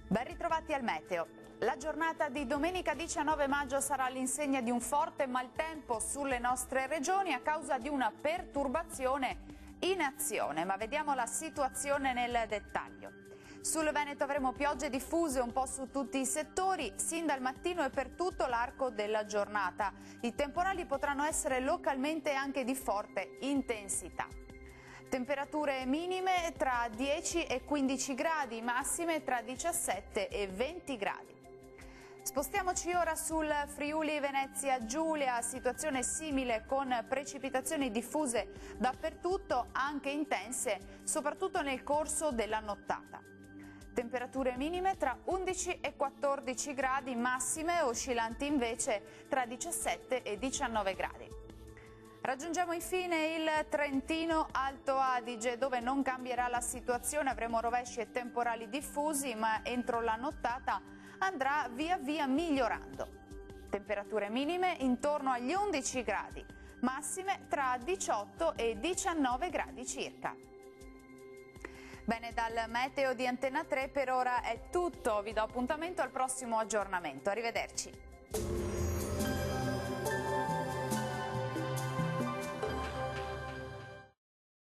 Ben ritrovati al meteo. La giornata di domenica 19 maggio sarà all'insegna di un forte maltempo sulle nostre regioni a causa di una perturbazione in azione, ma vediamo la situazione nel dettaglio. Sul Veneto avremo piogge diffuse un po' su tutti i settori, sin dal mattino e per tutto l'arco della giornata. I temporali potranno essere localmente anche di forte intensità. Temperature minime tra 10 e 15 gradi, massime tra 17 e 20 gradi. Spostiamoci ora sul Friuli Venezia Giulia, situazione simile con precipitazioni diffuse dappertutto, anche intense, soprattutto nel corso della nottata. Temperature minime tra 11 e 14 gradi, massime oscillanti invece tra 17 e 19 gradi. Raggiungiamo infine il Trentino Alto Adige, dove non cambierà la situazione, avremo rovesci e temporali diffusi, ma entro la nottata andrà via via migliorando. Temperature minime intorno agli 11 gradi, massime tra 18 e 19 gradi circa. Bene, dal meteo di Antenna 3 per ora è tutto, vi do appuntamento al prossimo aggiornamento, arrivederci.